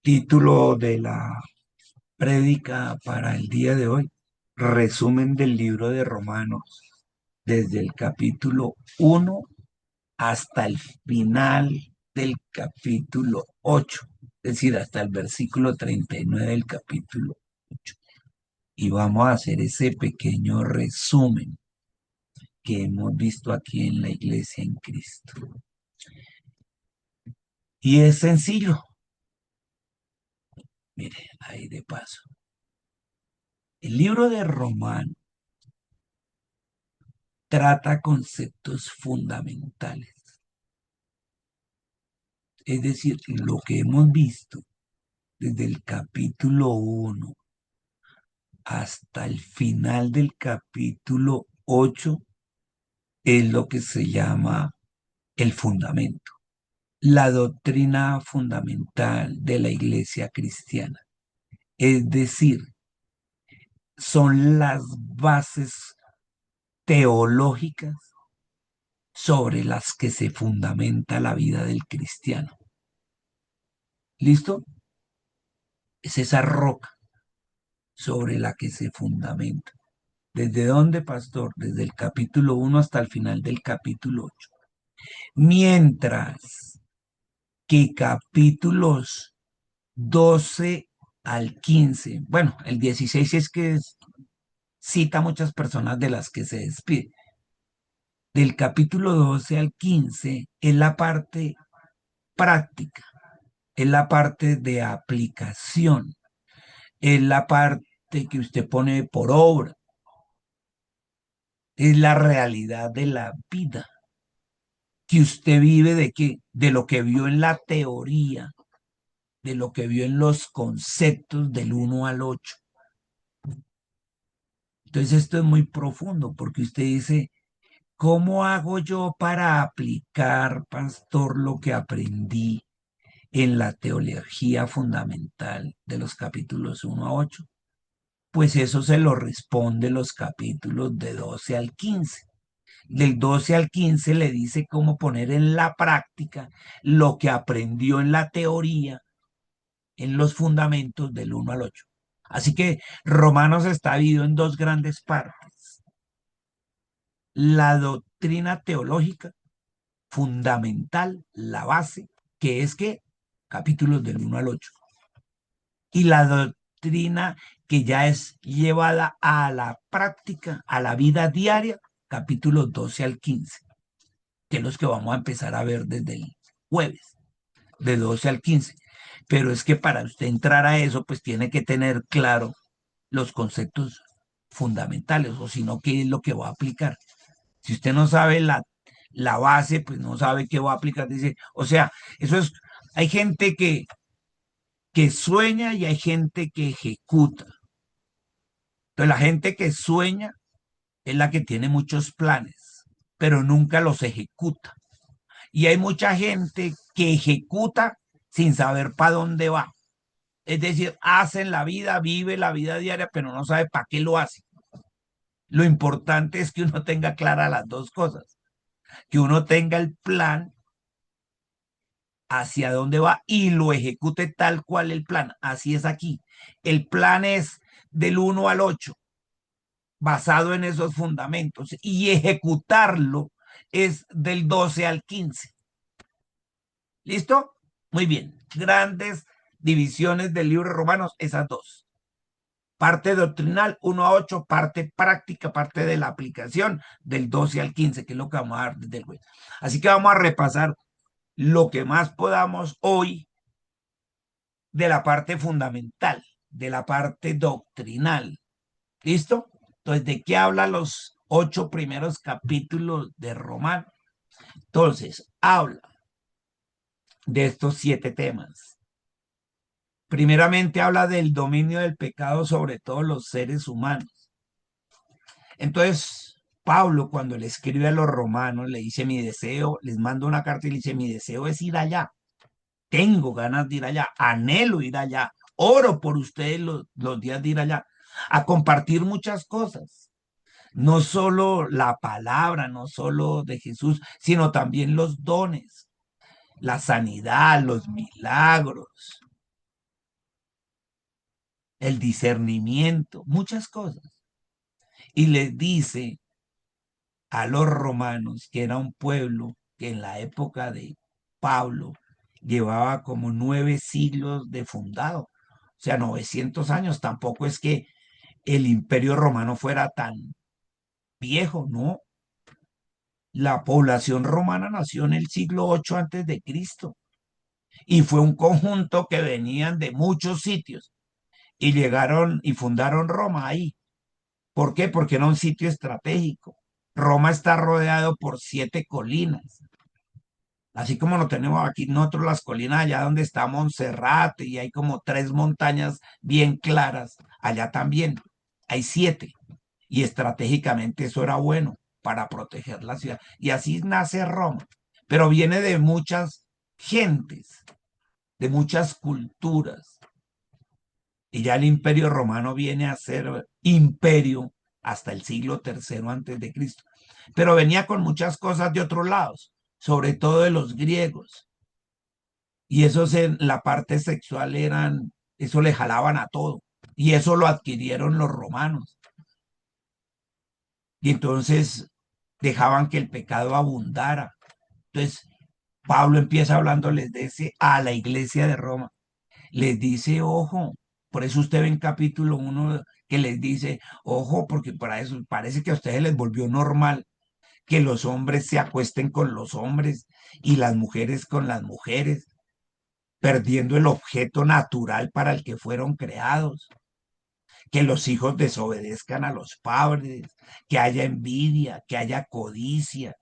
Título de la prédica para el día de hoy: resumen del libro de Romanos, desde el capítulo 1 hasta el final del capítulo 8, es decir, hasta el versículo 39 del capítulo 8. Y vamos a hacer ese pequeño resumen que hemos visto aquí en la Iglesia en Cristo. Y es sencillo, mire, ahí de paso. El libro de Romanos trata conceptos fundamentales. Es decir, lo que hemos visto desde el capítulo 1 hasta el final del capítulo 8 es lo que se llama el fundamento, la doctrina fundamental de la iglesia cristiana. Es decir, son las bases teológicas sobre las que se fundamenta la vida del cristiano. ¿Listo? Es esa roca sobre la que se fundamenta. ¿Desde dónde, pastor? Desde el capítulo 1 hasta el final del capítulo 8. Mientras que capítulos 12 al 15, bueno, el 16 es que cita a muchas personas de las que se despide. Del capítulo 12 al 15 es la parte práctica, es la parte de aplicación, es la parte que usted pone por obra, es la realidad de la vida que usted vive de qué, de lo que vio en la teoría, de lo que vio en los conceptos del 1 al 8. Entonces esto es muy profundo porque usted dice, ¿cómo hago yo para aplicar, pastor, lo que aprendí en la teología fundamental de los capítulos 1 a 8? Pues eso se lo responde los capítulos de 12 al 15. Del 12 al 15 le dice cómo poner en la práctica lo que aprendió en la teoría, en los fundamentos del 1 al 8. Así que Romanos está dividido en dos grandes partes. La doctrina teológica fundamental, la base, que es que capítulos del 1 al 8. Y la doctrina que ya es llevada a la práctica, a la vida diaria, capítulos 12 al 15, que es los que vamos a empezar a ver desde el jueves, de 12 al 15. Pero es que para usted entrar a eso, pues tiene que tener claro los conceptos fundamentales, o si no, ¿qué es lo que va a aplicar? Si usted no sabe la base, pues no sabe qué va a aplicar. Dice, o sea, eso es, hay gente que sueña y hay gente que ejecuta. Entonces, la gente que sueña es la que tiene muchos planes, pero nunca los ejecuta. Y hay mucha gente que ejecuta sin saber para dónde va. Es decir, hace la vida, vive la vida diaria, pero no sabe para qué lo hace. Lo importante es que uno tenga claras las dos cosas, que uno tenga el plan hacia dónde va y lo ejecute tal cual el plan. Así es aquí. El plan es del 1 al 8, basado en esos fundamentos, y ejecutarlo es del 12 al 15. ¿Listo? Muy bien. Grandes divisiones del libro de Romanos, esas dos. Parte doctrinal, 1 a 8, parte práctica, parte de la aplicación, del 12 al 15, que es lo que vamos a dar desde el jueves. Así que vamos a repasar lo que más podamos hoy de la parte fundamental, de la parte doctrinal. ¿Listo? Entonces, ¿de qué habla los 8 primeros capítulos de Romano? Entonces, habla de estos 7 temas. Primeramente habla del dominio del pecado sobre todos los seres humanos. Entonces, Pablo, cuando le escribe a los romanos, le dice, mi deseo, les manda una carta y le dice, mi deseo es ir allá. Tengo ganas de ir allá, anhelo ir allá, oro por ustedes los días de ir allá, a compartir muchas cosas. No solo la palabra, no solo de Jesús, sino también los dones, la sanidad, los milagros, el discernimiento, muchas cosas. Y les dice a los romanos, que era un pueblo que en la época de Pablo llevaba como 9 siglos de fundado, o sea, 900 años. Tampoco es que el imperio romano fuera tan viejo, ¿no? La población romana nació en el siglo 8 antes de Cristo y fue un conjunto que venían de muchos sitios y llegaron y fundaron Roma ahí. ¿Por qué? Porque era un sitio estratégico. Roma está rodeado por 7 colinas, así como lo tenemos aquí nosotros las colinas allá donde está Monserrate y hay como 3 montañas bien claras, allá también hay 7 y estratégicamente eso era bueno para proteger la ciudad. Y así nace Roma, pero viene de muchas gentes, de muchas culturas. Y ya el imperio romano viene a ser imperio hasta el siglo tercero antes de Cristo. Pero venía con muchas cosas de otros lados, sobre todo de los griegos. Y esos en la parte sexual eso le jalaban a todo. Y eso lo adquirieron los romanos. Y entonces dejaban que el pecado abundara. Entonces Pablo empieza hablándoles de ese a la iglesia de Roma. Les dice, ojo, por eso usted ve en capítulo 1 que les dice, ojo, porque para eso parece que a ustedes les volvió normal que los hombres se acuesten con los hombres y las mujeres con las mujeres, perdiendo el objeto natural para el que fueron creados, que los hijos desobedezcan a los padres, que haya envidia, que haya codicia,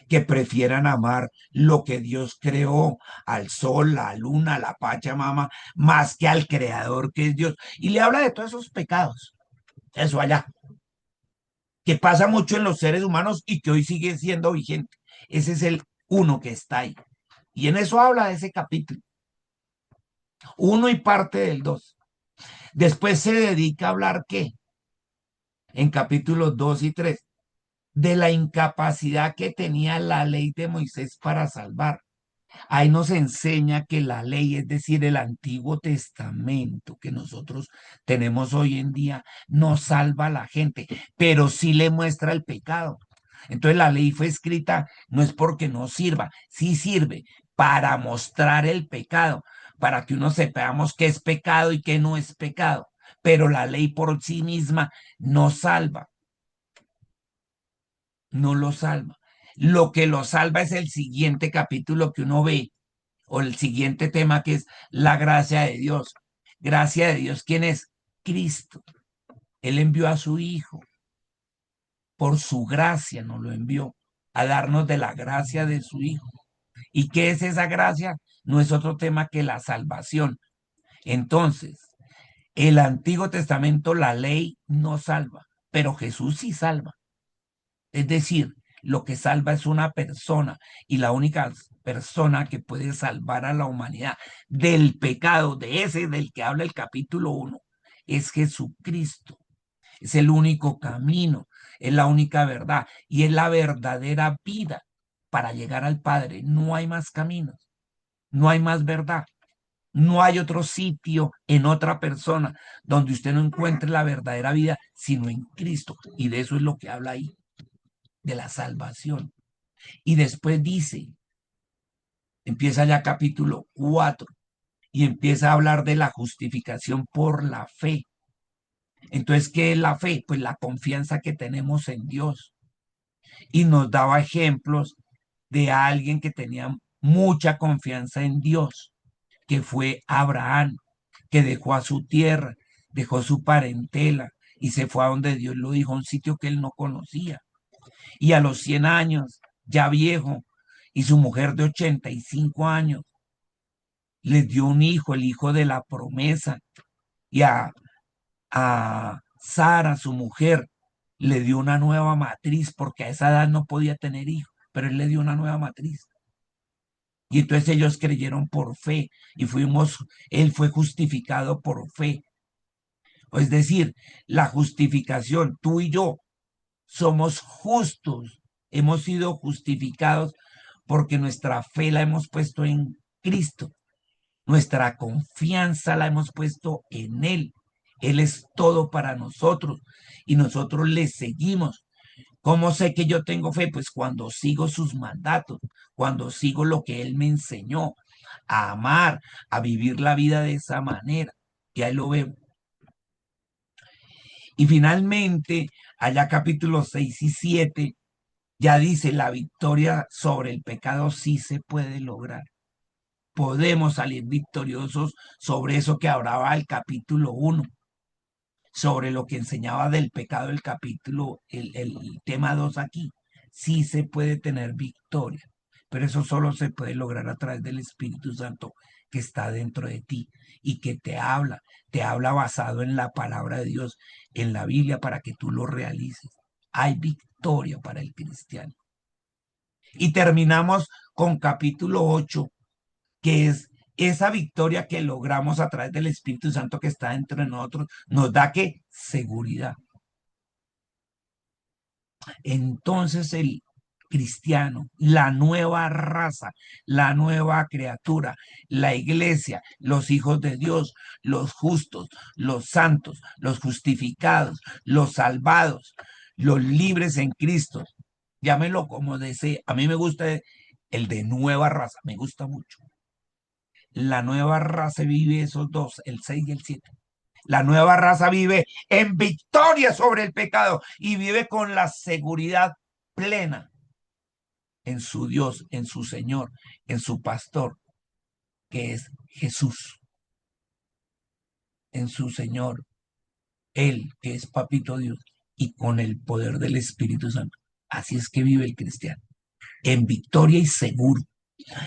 que prefieran amar lo que Dios creó, al sol, la luna, la Pachamama, más que al creador que es Dios. Y le habla de todos esos pecados, eso allá, que pasa mucho en los seres humanos y que hoy sigue siendo vigente. Ese es el 1 que está ahí. Y en eso habla de ese capítulo. 1 y parte del 2. Después se dedica a hablar, ¿qué? En capítulos 2 y 3, de la incapacidad que tenía la ley de Moisés para salvar. Ahí nos enseña que la ley, es decir, el Antiguo Testamento que nosotros tenemos hoy en día, no salva a la gente, pero sí le muestra el pecado. Entonces la ley fue escrita no es porque no sirva, sí sirve para mostrar el pecado, para que uno sepamos qué es pecado y qué no es pecado. Pero la ley por sí misma no salva, no lo salva. Lo que lo salva es el siguiente capítulo que uno ve, o el siguiente tema, que es la gracia de Dios. Gracia de Dios, ¿quién es? Cristo. Él envió a su Hijo, por su gracia nos lo envió, a darnos de la gracia de su Hijo. ¿Y qué es esa gracia? No es otro tema que la salvación. Entonces, el Antiguo Testamento, la ley no salva, pero Jesús sí salva. Es decir, lo que salva es una persona, y la única persona que puede salvar a la humanidad del pecado, de ese del que habla el capítulo 1, es Jesucristo. Es el único camino, es la única verdad y es la verdadera vida para llegar al Padre. No hay más caminos, no hay más verdad. No hay otro sitio en otra persona donde usted no encuentre la verdadera vida, sino en Cristo. Y de eso es lo que habla ahí, de la salvación. Y después dice, empieza ya capítulo 4 y empieza a hablar de la justificación por la fe. Entonces, ¿qué es la fe? Pues la confianza que tenemos en Dios. Y nos daba ejemplos de alguien que tenía mucha confianza en Dios, que fue Abraham, que dejó a su tierra, dejó su parentela y se fue a donde Dios lo dijo, a un sitio que él no conocía. Y a los 100 años, ya viejo, y su mujer de 85 años, les dio un hijo, el hijo de la promesa, y a Sara, su mujer, le dio una nueva matriz, porque a esa edad no podía tener hijos, pero él le dio una nueva matriz. Y entonces ellos creyeron por fe y él fue justificado por fe. Es decir, la justificación, tú y yo somos justos, hemos sido justificados porque nuestra fe la hemos puesto en Cristo, nuestra confianza la hemos puesto en Él. Él es todo para nosotros y nosotros le seguimos. ¿Cómo sé que yo tengo fe? Pues cuando sigo sus mandatos, cuando sigo lo que Él me enseñó a amar, a vivir la vida de esa manera. Y ahí lo vemos. Y finalmente, allá capítulos 6 y 7, ya dice, la victoria sobre el pecado sí se puede lograr. Podemos salir victoriosos sobre eso que hablaba el capítulo 1, sobre lo que enseñaba del pecado el capítulo, el tema 2 aquí. Sí se puede tener victoria, pero eso solo se puede lograr a través del Espíritu Santo que está dentro de ti y que te habla basado en la palabra de Dios, en la Biblia, para que tú lo realices. Hay victoria para el cristiano. Y terminamos con capítulo 8, que es esa victoria que logramos a través del Espíritu Santo que está dentro de nosotros, nos da que seguridad. Entonces el cristiano, la nueva raza, la nueva criatura, la iglesia, los hijos de Dios, los justos, los santos, los justificados, los salvados, los libres en Cristo, llámelo como desee. A mí me gusta el de nueva raza, me gusta mucho. La nueva raza vive esos dos, el 6 y el 7. La nueva raza vive en victoria sobre el pecado y vive con la seguridad plena en su Dios, en su Señor, en su pastor, que es Jesús, en su Señor, Él, que es Papito Dios, y con el poder del Espíritu Santo. Así es que vive el cristiano, en victoria y seguro.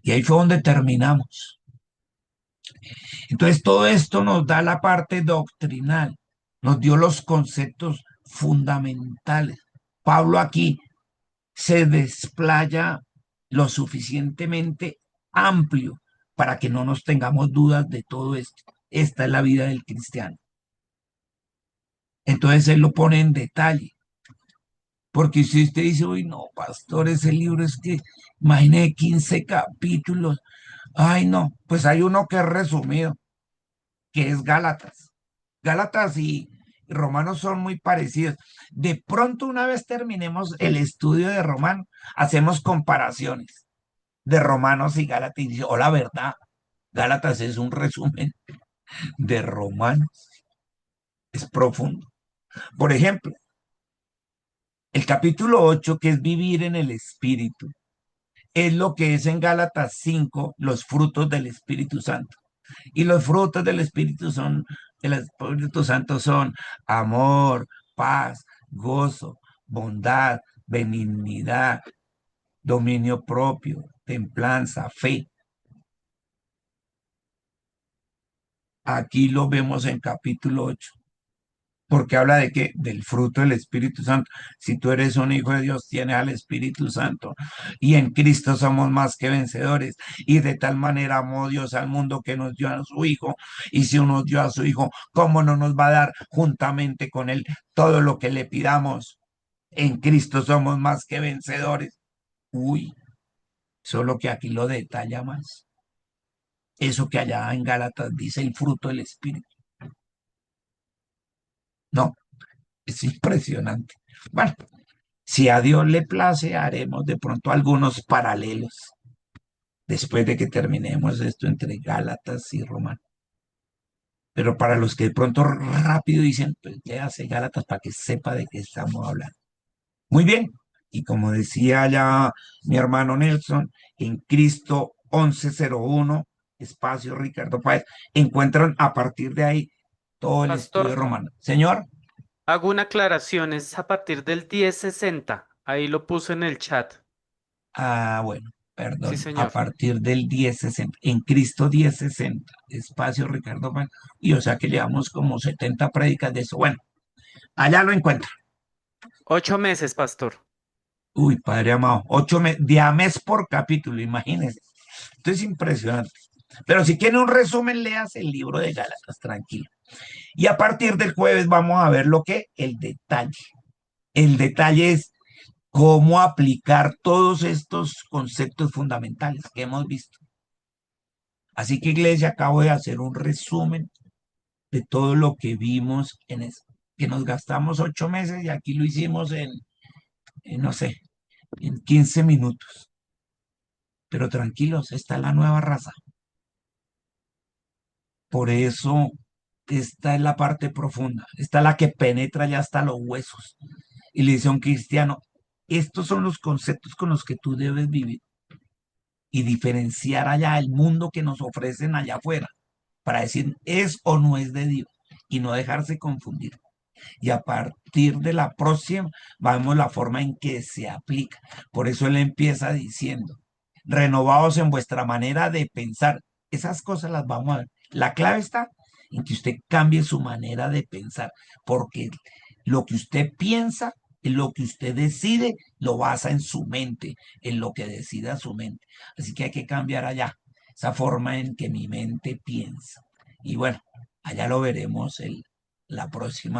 Y ahí fue donde terminamos. Entonces, todo esto nos da la parte doctrinal, nos dio los conceptos fundamentales. Pablo aquí se desplaya lo suficientemente amplio para que no nos tengamos dudas de todo esto. Esta es la vida del cristiano. Entonces él lo pone en detalle, porque si usted dice, uy, no, pastor, ese libro es que, imagine 15 capítulos, ay, no, pues hay uno que es resumido, que es Gálatas. Gálatas y Romanos son muy parecidos. De pronto, una vez terminemos el estudio de Romanos, hacemos comparaciones de Romanos y Gálatas. Y dice, oh, la verdad, Gálatas es un resumen de Romanos. Es profundo. Por ejemplo, el capítulo 8, que es vivir en el Espíritu, es lo que es en Gálatas 5, los frutos del Espíritu Santo. Y los frutos del Espíritu Santo son amor, paz, gozo, bondad, benignidad, dominio propio, templanza, fe. Aquí lo vemos en capítulo 8, porque habla de qué? Del fruto del Espíritu Santo. Si tú eres un hijo de Dios, tienes al Espíritu Santo. Y en Cristo somos más que vencedores. Y de tal manera amó Dios al mundo que nos dio a su Hijo. Y si uno dio a su Hijo, ¿cómo no nos va a dar juntamente con Él todo lo que le pidamos? En Cristo somos más que vencedores. Uy, solo que aquí lo detalla más. Eso que allá en Gálatas dice el fruto del Espíritu. No, es impresionante. Bueno, si a Dios le place, haremos de pronto algunos paralelos después de que terminemos esto entre Gálatas y Romanos. Pero para los que de pronto rápido dicen, pues léase Gálatas para que sepa de qué estamos hablando. Muy bien. Y como decía ya mi hermano Nelson, en Cristo 1101, espacio Ricardo Páez, encuentran a partir de ahí todo el estudio Pastor, de Romanos. Señor. hago una aclaración, es a partir del 1060. Ahí lo puse en el chat. Bueno, Sí, perdón, a señor. partir del 1060, en Cristo 1060, espacio Ricardo Pan, y o sea que llevamos como 70 prédicas de eso. Bueno, allá lo encuentra. 8 meses, pastor. Uy, Padre amado, de a mes por capítulo, imagínense. Esto es impresionante. Pero si quiere un resumen, leas el libro de Gálatas, tranquilo. Y a partir del jueves vamos a ver lo que, el detalle. El detalle es cómo aplicar todos estos conceptos fundamentales que hemos visto. Así que, iglesia, acabo de hacer un resumen de todo lo que vimos en eso, que nos gastamos 8 meses y aquí lo hicimos no sé, en 15 minutos. Pero tranquilos, está la nueva raza. Por eso, esta es la parte profunda, esta es la que penetra ya hasta los huesos. Y le dice a un cristiano, estos son los conceptos con los que tú debes vivir y diferenciar allá el mundo que nos ofrecen allá afuera para decir es o no es de Dios y no dejarse confundir. Y a partir de la próxima, vamos la forma en que se aplica. Por eso él empieza diciendo, renovados en vuestra manera de pensar. Esas cosas las vamos a ver. La clave está en que usted cambie su manera de pensar, porque lo que usted piensa, en lo que usted decide, lo basa en su mente, en lo que decida su mente. Así que hay que cambiar allá, esa forma en que mi mente piensa. Y bueno, allá lo veremos la próxima.